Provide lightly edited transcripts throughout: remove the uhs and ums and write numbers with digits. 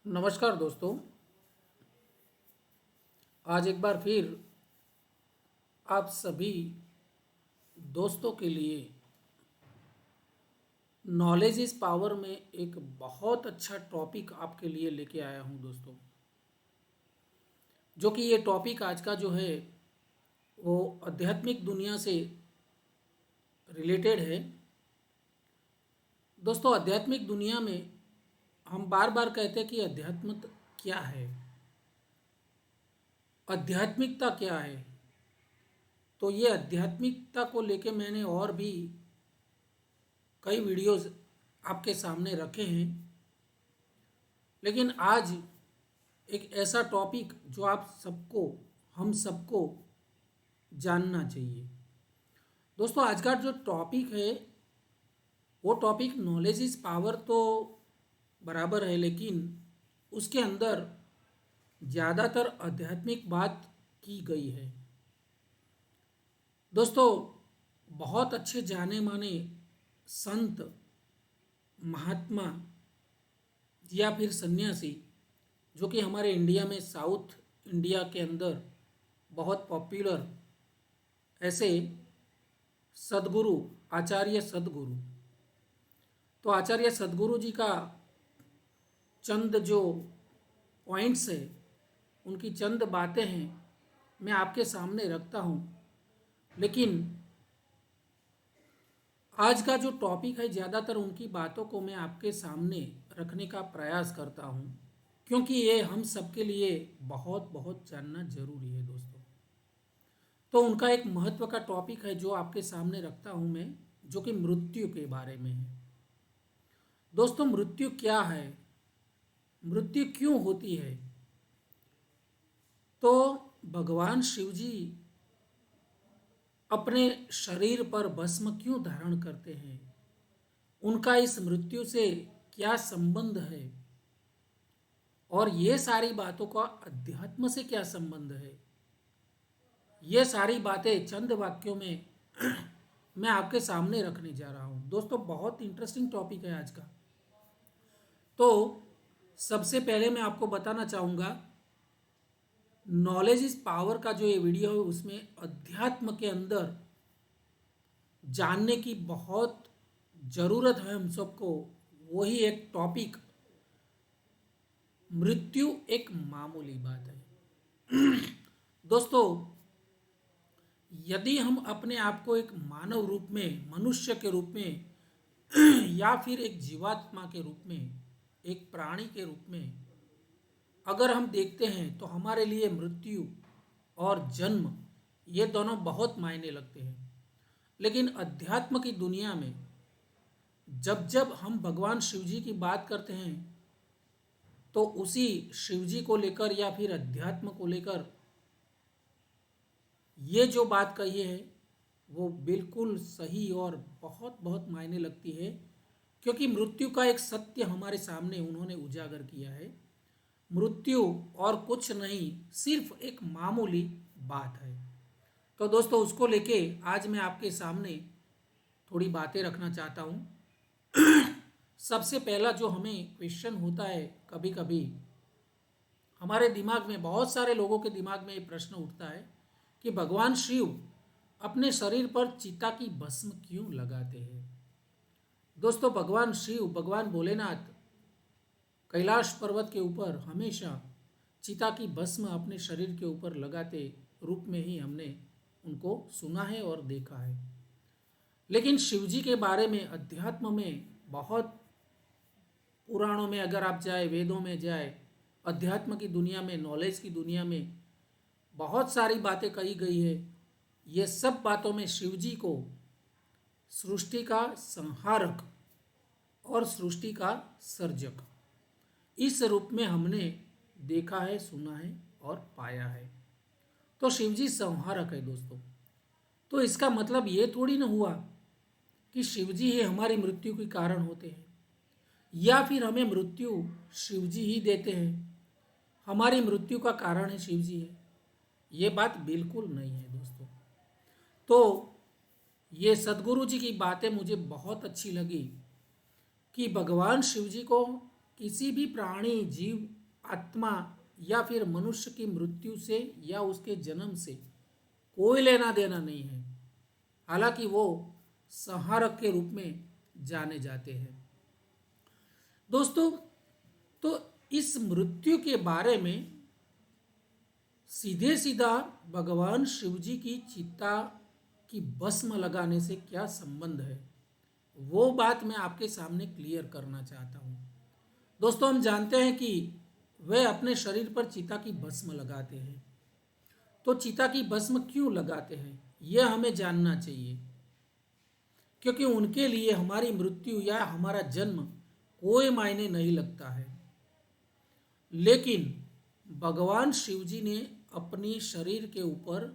नमस्कार दोस्तों। आज एक बार फिर आप सभी दोस्तों के लिए नॉलेज इज़ पावर में एक बहुत अच्छा टॉपिक आपके लिए लेके आया हूं दोस्तों। जो कि ये टॉपिक आज का जो है वो आध्यात्मिक दुनिया से रिलेटेड है। दोस्तों, आध्यात्मिक दुनिया में हम बार बार कहते हैं कि अध्यात्म क्या है, आध्यात्मिकता क्या है। तो ये आध्यात्मिकता को लेके मैंने और भी कई वीडियोस आपके सामने रखे हैं, लेकिन आज एक ऐसा टॉपिक जो आप सबको, हम सबको जानना चाहिए। दोस्तों, आज का जो टॉपिक है वो टॉपिक नॉलेज इज पावर तो बराबर है, लेकिन उसके अंदर ज़्यादातर आध्यात्मिक बात की गई है। दोस्तों, बहुत अच्छे जाने माने संत, महात्मा या फिर सन्यासी जो कि हमारे इंडिया में, साउथ इंडिया के अंदर बहुत पॉपुलर, ऐसे सदगुरु, आचार्य सदगुरु। तो आचार्य सदगुरु जी का चंद जो पॉइंट्स है, उनकी चंद बातें हैं, मैं आपके सामने रखता हूँ। लेकिन आज का जो टॉपिक है, ज़्यादातर उनकी बातों को मैं आपके सामने रखने का प्रयास करता हूँ, क्योंकि ये हम सबके लिए बहुत बहुत जानना जरूरी है दोस्तों। तो उनका एक महत्व का टॉपिक है जो आपके सामने रखता हूँ मैं, जो कि मृत्यु के बारे में है। दोस्तों, मृत्यु क्या है, मृत्यु क्यों होती है? तो भगवान शिव जी अपने शरीर पर भस्म क्यों धारण करते हैं, उनका इस मृत्यु से क्या संबंध है, और ये सारी बातों का अध्यात्म से क्या संबंध है, ये सारी बातें चंद वाक्यों में मैं आपके सामने रखने जा रहा हूं। दोस्तों, बहुत इंटरेस्टिंग टॉपिक है आज का। तो सबसे पहले मैं आपको बताना चाहूंगा, नॉलेज इज पावर का जो ये वीडियो है उसमें अध्यात्म के अंदर जानने की बहुत ज़रूरत है हम सबको। वही एक टॉपिक, मृत्यु एक मामूली बात है। दोस्तों, यदि हम अपने आप को एक मानव रूप में, मनुष्य के रूप में या फिर एक जीवात्मा के रूप में, एक प्राणी के रूप में अगर हम देखते हैं, तो हमारे लिए मृत्यु और जन्म ये दोनों बहुत मायने लगते हैं। लेकिन अध्यात्म की दुनिया में जब जब हम भगवान शिव जी की बात करते हैं, तो उसी शिव जी को लेकर या फिर अध्यात्म को लेकर ये जो बात कही है वो बिल्कुल सही और बहुत बहुत मायने लगती है, क्योंकि मृत्यु का एक सत्य हमारे सामने उन्होंने उजागर किया है। मृत्यु और कुछ नहीं, सिर्फ एक मामूली बात है। तो दोस्तों, उसको लेके आज मैं आपके सामने थोड़ी बातें रखना चाहता हूँ। सबसे पहला जो हमें क्वेश्चन होता है, कभी कभी हमारे दिमाग में, बहुत सारे लोगों के दिमाग में ये प्रश्न उठता है कि भगवान शिव अपने शरीर पर चिता की भस्म क्यों लगाते हैं। दोस्तों, भगवान शिव, भगवान भोलेनाथ कैलाश पर्वत के ऊपर हमेशा चिता की भस्म अपने शरीर के ऊपर लगाते रूप में ही हमने उनको सुना है और देखा है। लेकिन शिव जी के बारे में अध्यात्म में, बहुत पुराणों में अगर आप जाए, वेदों में जाए, अध्यात्म की दुनिया में, नॉलेज की दुनिया में बहुत सारी बातें कही गई है। ये सब बातों में शिव जी को सृष्टि का संहारक और सृष्टि का सर्जक, इस रूप में हमने देखा है, सुना है और पाया है। तो शिव जी संहारक है दोस्तों। तो इसका मतलब ये थोड़ी ना हुआ कि शिव जी ही हमारी मृत्यु के कारण होते हैं, या फिर हमें मृत्यु शिव जी ही देते हैं, हमारी मृत्यु का कारण है शिव जी है। ये बात बिल्कुल नहीं है दोस्तों। तो ये सदगुरु जी की बातें मुझे बहुत अच्छी लगी कि भगवान शिव जी को किसी भी प्राणी, जीव आत्मा या फिर मनुष्य की मृत्यु से या उसके जन्म से कोई लेना देना नहीं है। हालांकि वो संहारक के रूप में जाने जाते हैं। दोस्तों, तो इस मृत्यु के बारे में सीधे सीधा भगवान शिव जी की चिता की भस्म लगाने से क्या संबंध है, वो बात मैं आपके सामने क्लियर करना चाहता हूँ। दोस्तों, हम जानते हैं कि वे अपने शरीर पर चिता की भस्म लगाते हैं। तो चिता की भस्म क्यों लगाते हैं, यह हमें जानना चाहिए, क्योंकि उनके लिए हमारी मृत्यु या हमारा जन्म कोई मायने नहीं लगता है। लेकिन भगवान शिव जी ने अपनी शरीर के ऊपर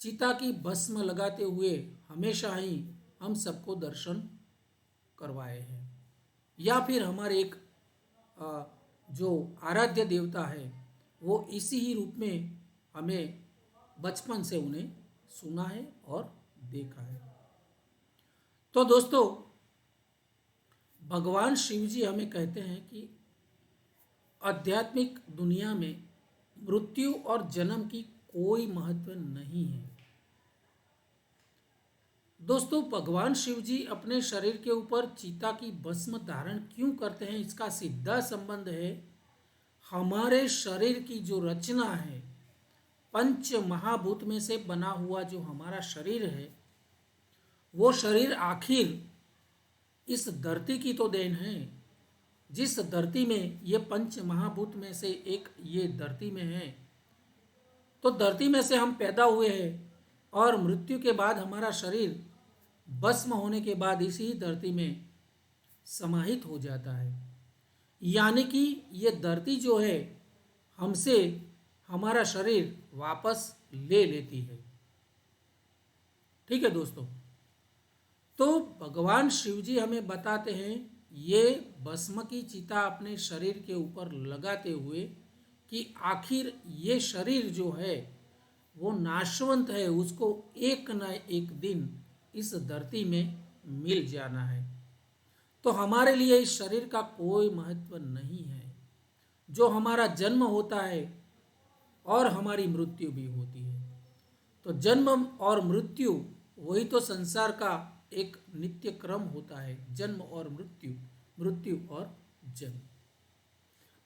चिता की भस्म लगाते हुए हमेशा ही हम सबको दर्शन करवाए हैं, या फिर हमारे एक जो आराध्य देवता है वो इसी ही रूप में हमें बचपन से उन्हें सुना है और देखा है। तो दोस्तों, भगवान शिव जी हमें कहते हैं कि आध्यात्मिक दुनिया में मृत्यु और जन्म की कोई महत्व नहीं है। दोस्तों, भगवान शिव जी अपने शरीर के ऊपर चिता की भस्म धारण क्यों करते हैं, इसका सीधा संबंध है हमारे शरीर की जो रचना है, पंच महाभूत में से बना हुआ जो हमारा शरीर है, वो शरीर आखिर इस धरती की तो देन है। जिस धरती में ये पंच महाभूत में से एक ये धरती में है, तो धरती में से हम पैदा हुए हैं और मृत्यु के बाद हमारा शरीर भस्म होने के बाद इसी धरती में समाहित हो जाता है। यानी कि ये धरती जो है हमसे हमारा शरीर वापस ले लेती है। ठीक है दोस्तों, तो भगवान शिव जी हमें बताते हैं ये भस्म की चिता अपने शरीर के ऊपर लगाते हुए कि आखिर ये शरीर जो है वो नाशवंत है, उसको एक न एक दिन इस धरती में मिल जाना है। तो हमारे लिए इस शरीर का कोई महत्व नहीं है। जो हमारा जन्म होता है और हमारी मृत्यु भी होती है, तो जन्म और मृत्यु वही तो संसार का एक नित्य क्रम होता है, जन्म और मृत्यु, मृत्यु और जन्म।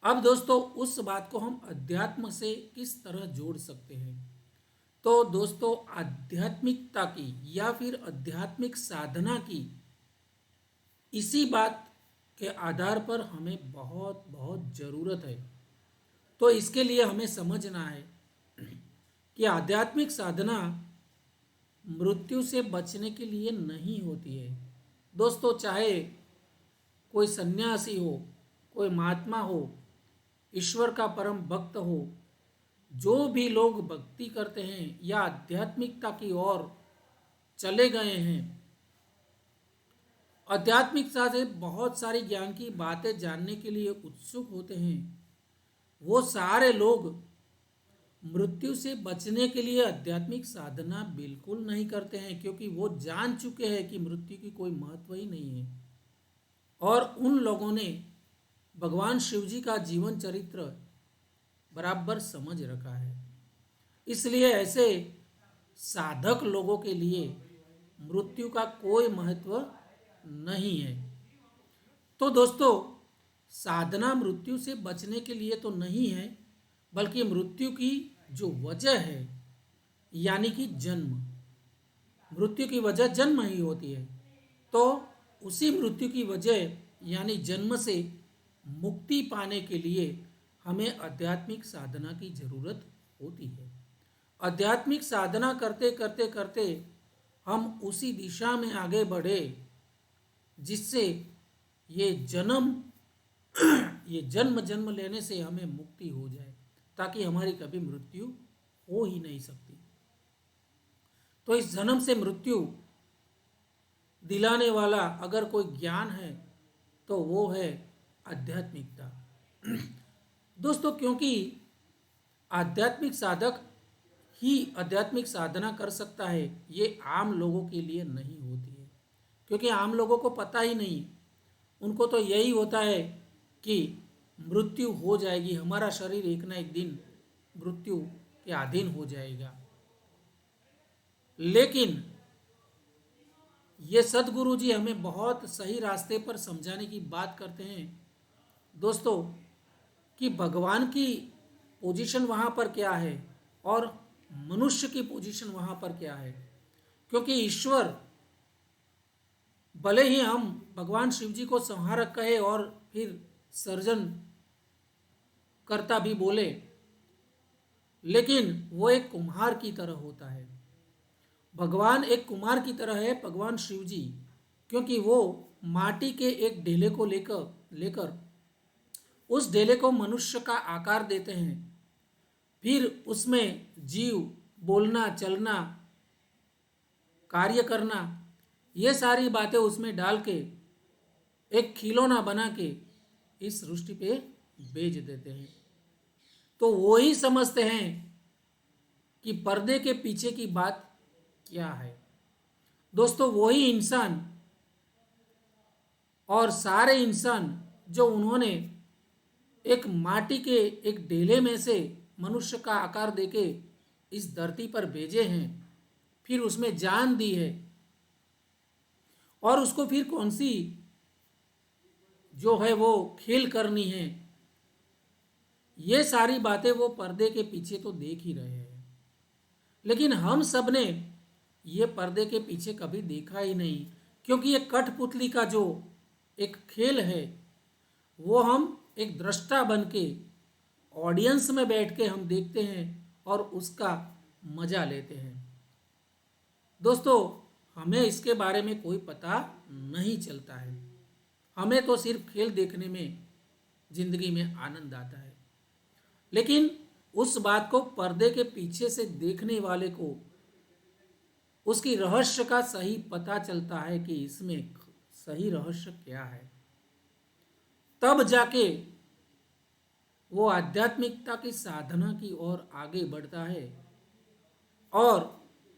अब दोस्तों, उस बात को हम अध्यात्म से किस तरह जोड़ सकते हैं? तो दोस्तों, आध्यात्मिकता की या फिर आध्यात्मिक साधना की इसी बात के आधार पर हमें बहुत बहुत ज़रूरत है। तो इसके लिए हमें समझना है कि आध्यात्मिक साधना मृत्यु से बचने के लिए नहीं होती है। दोस्तों, चाहे कोई सन्यासी हो, कोई महात्मा हो, ईश्वर का परम भक्त हो, जो भी लोग भक्ति करते हैं या आध्यात्मिकता की ओर चले गए हैं, आध्यात्मिकता से बहुत सारी ज्ञान की बातें जानने के लिए उत्सुक होते हैं, वो सारे लोग मृत्यु से बचने के लिए आध्यात्मिक साधना बिल्कुल नहीं करते हैं, क्योंकि वो जान चुके हैं कि मृत्यु की कोई महत्व ही नहीं है। और उन लोगों ने भगवान शिव जी का जीवन चरित्र बराबर समझ रखा है। इसलिए ऐसे साधक लोगों के लिए मृत्यु का कोई महत्व नहीं है। तो दोस्तों, साधना मृत्यु से बचने के लिए तो नहीं है, बल्कि मृत्यु की जो वजह है, यानी कि जन्म, मृत्यु की वजह जन्म ही होती है। तो उसी मृत्यु की वजह यानी जन्म से मुक्ति पाने के लिए हमें आध्यात्मिक साधना की जरूरत होती है। आध्यात्मिक साधना करते करते करते हम उसी दिशा में आगे बढ़े जिससे ये जन्म जन्म लेने से हमें मुक्ति हो जाए, ताकि हमारी कभी मृत्यु हो ही नहीं सकती। तो इस जन्म से मृत्यु दिलाने वाला अगर कोई ज्ञान है तो वो है आध्यात्मिकता। दोस्तों, क्योंकि आध्यात्मिक साधक ही आध्यात्मिक साधना कर सकता है, ये आम लोगों के लिए नहीं होती है, क्योंकि आम लोगों को पता ही नहीं। उनको तो यही होता है कि मृत्यु हो जाएगी, हमारा शरीर एक ना एक दिन मृत्यु के अधीन हो जाएगा। लेकिन ये सदगुरु जी हमें बहुत सही रास्ते पर समझाने की बात करते हैं दोस्तों, कि भगवान की पोजीशन वहाँ पर क्या है और मनुष्य की पोजीशन वहाँ पर क्या है। क्योंकि ईश्वर, भले ही हम भगवान शिव जी को संहारक कहे और फिर सर्जन करता भी बोले, लेकिन वो एक कुम्हार की तरह होता है। भगवान एक कुम्हार की तरह है, भगवान शिव जी, क्योंकि वो माटी के एक ढेले को लेकर उस ढेले को मनुष्य का आकार देते हैं, फिर उसमें जीव बोलना, चलना, कार्य करना, ये सारी बातें उसमें डाल के एक खिलौना बना के इस सृष्टि पे भेज देते हैं। तो वो ही समझते हैं कि पर्दे के पीछे की बात क्या है। दोस्तों, वही इंसान और सारे इंसान जो उन्होंने एक माटी के एक ढेले में से मनुष्य का आकार देके इस धरती पर भेजे हैं, फिर उसमें जान दी है, और उसको फिर कौन सी जो है वो खेल करनी है, ये सारी बातें वो पर्दे के पीछे तो देख ही रहे हैं। लेकिन हम सब ने ये पर्दे के पीछे कभी देखा ही नहीं, क्योंकि ये कठपुतली का जो एक खेल है वो हम एक दृष्टा बन के ऑडियंस में बैठ के हम देखते हैं और उसका मजा लेते हैं। दोस्तों, हमें इसके बारे में कोई पता नहीं चलता है, हमें तो सिर्फ खेल देखने में जिंदगी में आनंद आता है। लेकिन उस बात को पर्दे के पीछे से देखने वाले को उसकी रहस्य का सही पता चलता है कि इसमें सही रहस्य क्या है। तब जाके वो आध्यात्मिकता की साधना की ओर आगे बढ़ता है और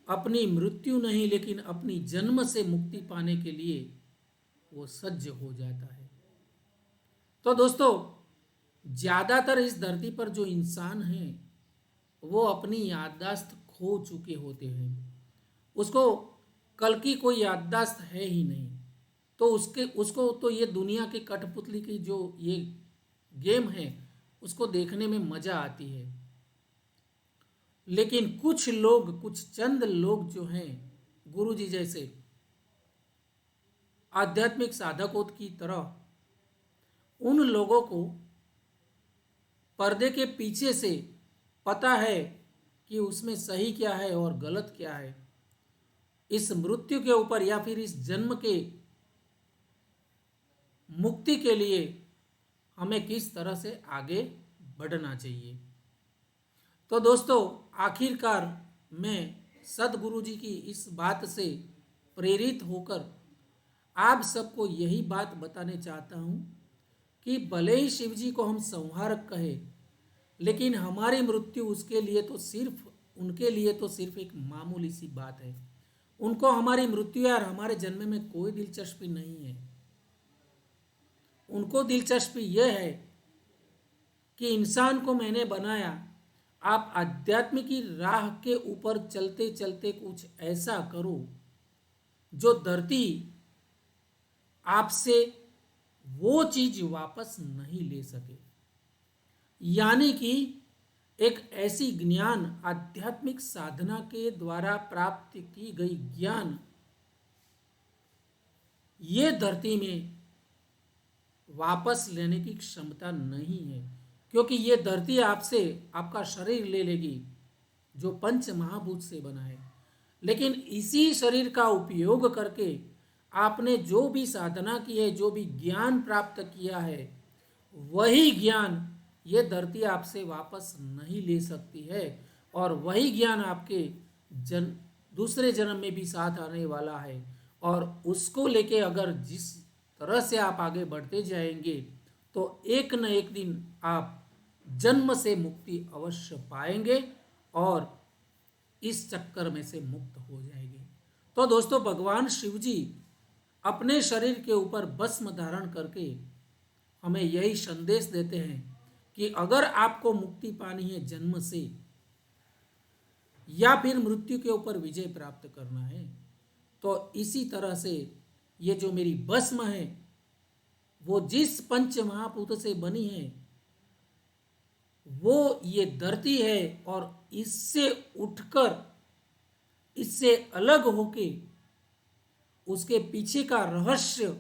अपनी मृत्यु नहीं लेकिन अपनी जन्म से मुक्ति पाने के लिए वो सज्ज हो जाता है। तो दोस्तों, ज़्यादातर इस धरती पर जो इंसान हैं वो अपनी याददाश्त खो चुके होते हैं, उसको कल की कोई याददाश्त है ही नहीं। तो उसको तो ये दुनिया के कठपुतली की जो ये गेम है उसको देखने में मज़ा आती है। लेकिन कुछ लोग, कुछ चंद लोग जो हैं गुरु जी जैसे आध्यात्मिक साधकों की तरह, उन लोगों को पर्दे के पीछे से पता है कि उसमें सही क्या है और गलत क्या है। इस मृत्यु के ऊपर या फिर इस जन्म के मुक्ति के लिए हमें किस तरह से आगे बढ़ना चाहिए। तो दोस्तों, आखिरकार मैं सदगुरु जी की इस बात से प्रेरित होकर आप सबको यही बात बताने चाहता हूँ कि भले ही शिव जी को हम संहारक कहें, लेकिन हमारी मृत्यु उसके लिए तो सिर्फ, उनके लिए तो सिर्फ एक मामूली सी बात है। उनको हमारी मृत्यु या हमारे जन्म में कोई दिलचस्पी नहीं है। उनको दिलचस्पी यह है कि इंसान को मैंने बनाया, आप आध्यात्म की राह के ऊपर चलते चलते कुछ ऐसा करो जो धरती आपसे वो चीज वापस नहीं ले सके। यानी कि एक ऐसी ज्ञान, आध्यात्मिक साधना के द्वारा प्राप्त की गई ज्ञान ये धरती में वापस लेने की क्षमता नहीं है, क्योंकि ये धरती आपसे आपका शरीर ले लेगी जो पंच महाभूत से बना है। लेकिन इसी शरीर का उपयोग करके आपने जो भी साधना की है, जो भी ज्ञान प्राप्त किया है, वही ज्ञान ये धरती आपसे वापस नहीं ले सकती है, और वही ज्ञान आपके दूसरे जन्म में भी साथ आने वाला है। और उसको लेके अगर जिस तरह से आप आगे बढ़ते जाएंगे तो एक न एक दिन आप जन्म से मुक्ति अवश्य पाएंगे और इस चक्कर में से मुक्त हो जाएंगे। तो दोस्तों, भगवान शिव जी अपने शरीर के ऊपर भस्म धारण करके हमें यही संदेश देते हैं कि अगर आपको मुक्ति पानी है जन्म से या फिर मृत्यु के ऊपर विजय प्राप्त करना है, तो इसी तरह से ये जो मेरी भस्म है वो जिस पंच महाभूत से बनी है वो ये धरती है, और इससे उठकर, इससे अलग होके उसके पीछे का रहस्य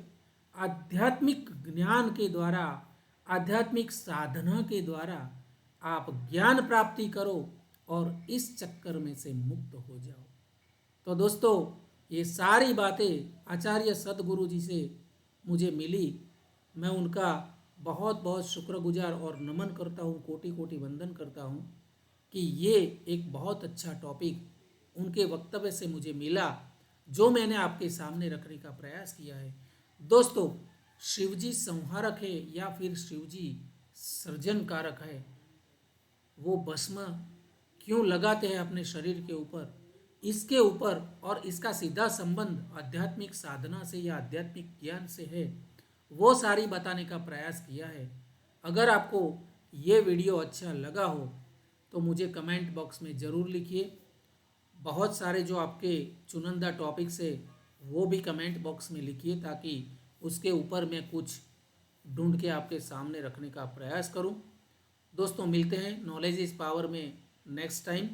आध्यात्मिक ज्ञान के द्वारा, आध्यात्मिक साधना के द्वारा आप ज्ञान प्राप्ति करो और इस चक्कर में से मुक्त हो जाओ। तो दोस्तों, ये सारी बातें आचार्य सदगुरु जी से मुझे मिली। मैं उनका बहुत बहुत शुक्रगुजार और नमन करता हूँ, कोटि कोटि वंदन करता हूँ कि ये एक बहुत अच्छा टॉपिक उनके वक्तव्य से मुझे मिला, जो मैंने आपके सामने रखने का प्रयास किया है। दोस्तों, शिवजी संहारक है या फिर शिवजी सृजन कारक है, वो भस्म क्यों लगाते हैं अपने शरीर के ऊपर, इसके ऊपर और इसका सीधा संबंध आध्यात्मिक साधना से या आध्यात्मिक ज्ञान से है, वो सारी बताने का प्रयास किया है। अगर आपको ये वीडियो अच्छा लगा हो तो मुझे कमेंट बॉक्स में ज़रूर लिखिए। बहुत सारे जो आपके चुनिंदा टॉपिक्स है वो भी कमेंट बॉक्स में लिखिए, ताकि उसके ऊपर मैं कुछ ढूंढ के आपके सामने रखने का प्रयास करूं। दोस्तों, मिलते हैं नॉलेज इज़ पावर में नेक्स्ट टाइम।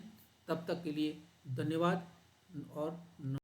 तब तक के लिए धन्यवाद और